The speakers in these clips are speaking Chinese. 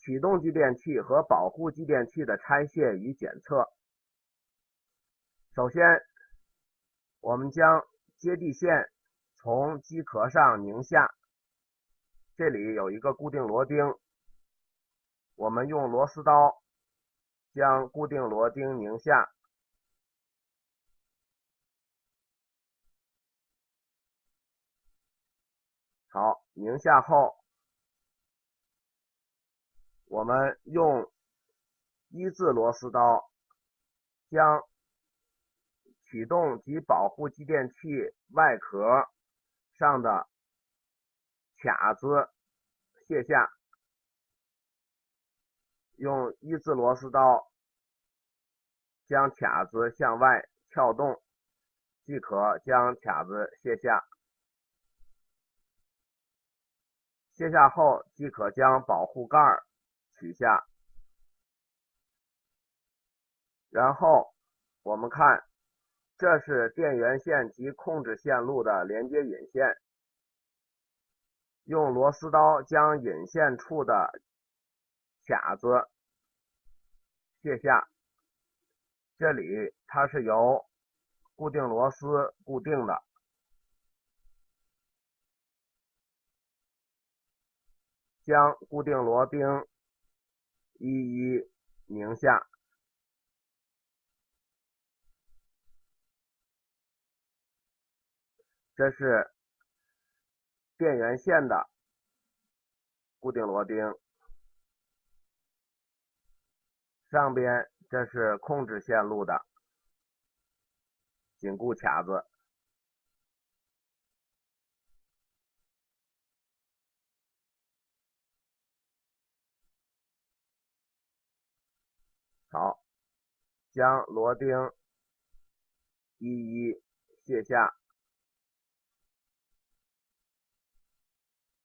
启动继电器和保护继电器的拆卸与检测。首先，我们将接地线从机壳上拧下，这里有一个固定螺钉，我们用螺丝刀将固定螺钉拧下。好，拧下后，我们用1字螺丝刀将启动及保护继电器外壳上的卡子卸下，用1字螺丝刀将卡子向外撬动，即可将卡子卸下。卸下后，即可将保护盖取下。然后我们看，这是电源线及控制线路的连接引线，用螺丝刀将引线处的卡子卸下。这里它是由固定螺丝固定的。将固定螺钉一一拧下。这是电源线的固定螺钉，上边这是控制线路的紧固卡子。好，将螺钉一一卸下。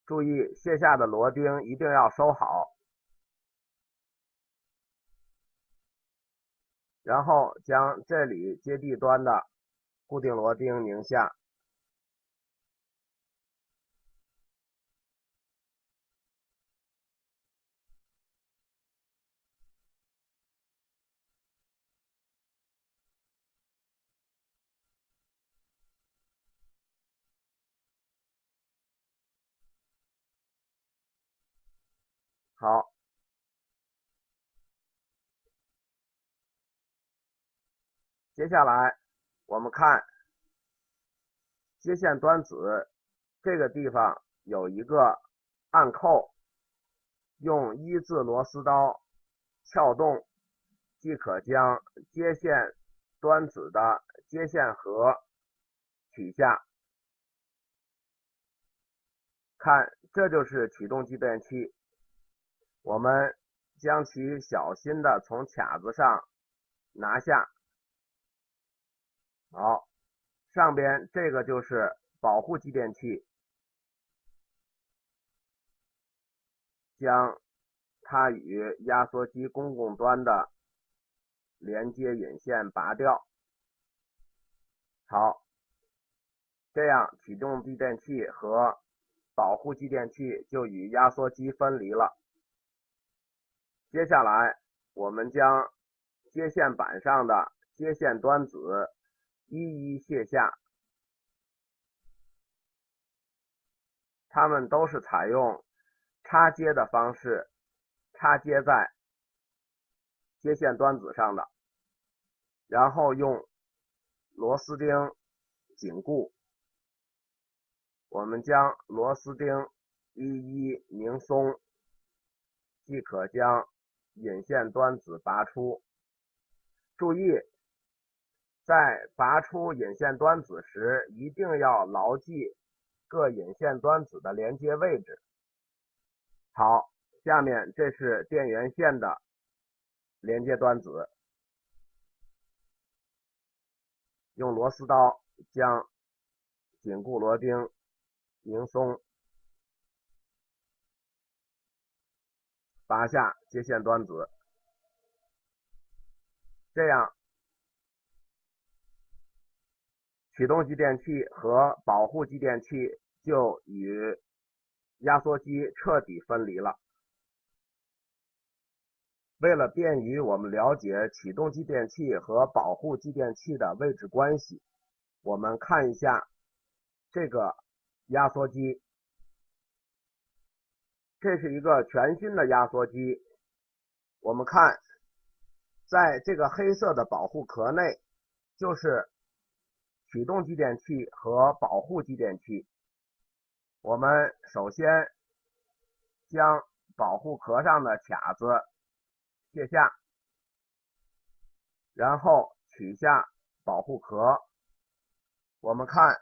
注意，卸下的螺钉一定要收好。然后将这里接地端的固定螺钉拧下。好，接下来我们看接线端子这个地方有一个按扣，用1字螺丝刀撬动，即可将接线端子的接线盒取下。看，这就是启动继电器。我们将其小心的从卡子上拿下。好，上边这个就是保护继电器，将它与压缩机公共端的连接引线拔掉。好，这样启动继电器和保护继电器就与压缩机分离了。接下来我们将接线板上的接线端子一一卸下，它们都是采用插接的方式插接在接线端子上的，然后用螺丝钉紧固。我们将螺丝钉一一拧松，即可将引线端子拔出。注意，在拔出引线端子时，一定要牢记各引线端子的连接位置。好，下面这是电源线的连接端子，用螺丝刀将紧固螺钉拧松，拔下接线端子。这样，启动继电器和保护继电器就与压缩机彻底分离了。为了便于我们了解启动继电器和保护继电器的位置关系，我们看一下这个压缩机。这是一个全新的压缩机。我们看，在这个黑色的保护壳内，就是启动继电器和保护继电器。我们首先将保护壳上的卡子卸下，然后取下保护壳。我们看，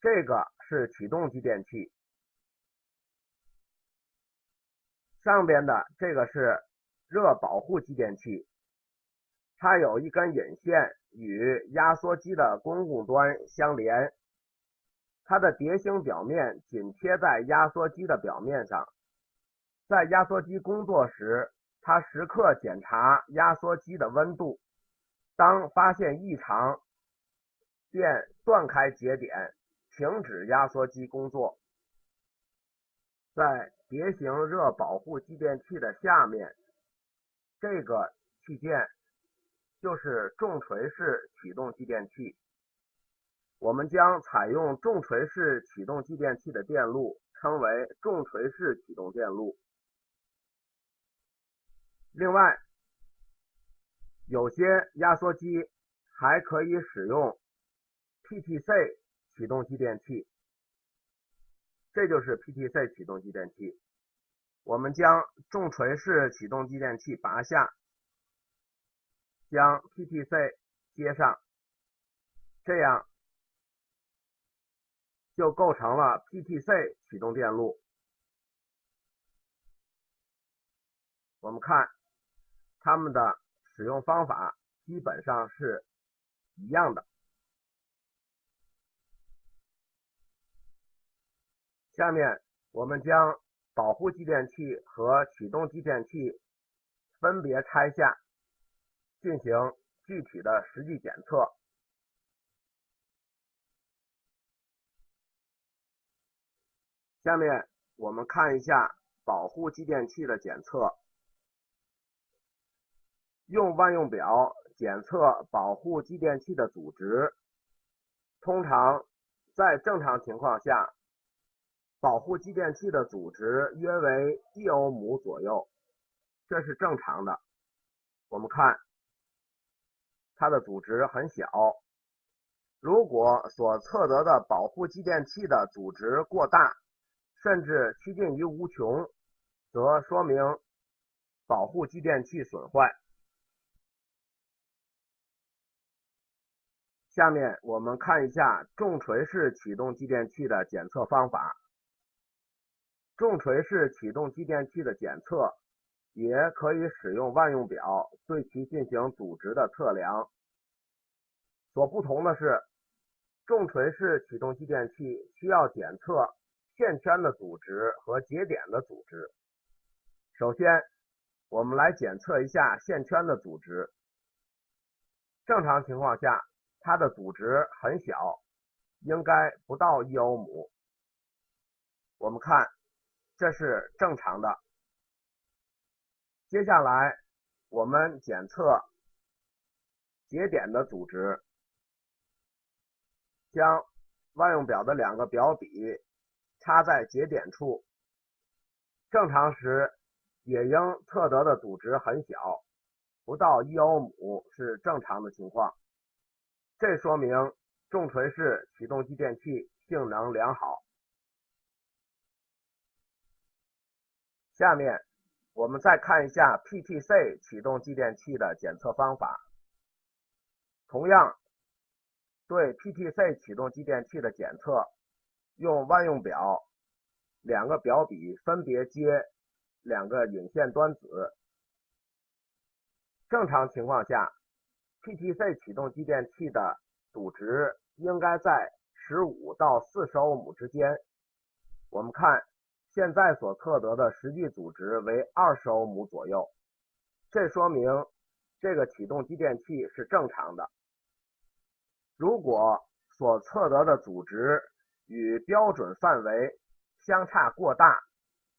这个是启动继电器，上边的这个是热保护继电器，它有一根引线与压缩机的公共端相连，它的碟形表面紧贴在压缩机的表面上。在压缩机工作时，它时刻检查压缩机的温度，当发现异常，便断开节点，停止压缩机工作。在碟形热保护继电器的下面，这个器件就是重锤式启动继电器。我们将采用重锤式启动继电器的电路称为重锤式启动电路。另外，有些压缩机还可以使用 PTC 启动继电器，这就是 PTC 启动继电器。我们将重锤式启动继电器拔下，将 PTC 接上，这样就构成了 PTC 启动电路。我们看它们的使用方法基本上是一样的。下面我们将保护继电器和启动继电器分别拆下，进行具体的实际检测。下面我们看一下保护继电器的检测。用万用表检测保护继电器的阻值。通常在正常情况下，保护继电器的阻值约为1欧姆左右，这是正常的。我们看它的阻值很小。如果所测得的保护继电器的阻值过大，甚至趋近于无穷，则说明保护继电器损坏。下面我们看一下重锤式启动继电器的检测方法。重锤式启动继电器的检测也可以使用万用表对其进行阻值的测量。所不同的是，重锤式启动继电器需要检测线圈的阻值和节点的阻值。首先，我们来检测一下线圈的阻值。正常情况下，它的阻值很小，应该不到1欧姆。我们看，这是正常的。接下来，我们检测节点的阻值，将万用表的2个表笔插在节点处，正常时也应测得的阻值很小，不到1欧姆是正常的情况。这说明重锤式启动继电器性能良好。下面我们再看一下 PTC 启动继电器的检测方法。同样，对 PTC 启动继电器的检测，用万用表2个表笔分别接2个引线端子。正常情况下， PTC 启动继电器的阻值应该在15到40欧姆之间。我们看现在所测得的实际阻值为20欧姆左右，这说明这个启动继电器是正常的。如果所测得的阻值与标准范围相差过大，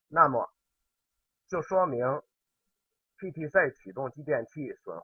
那么就说明 PTC 启动继电器损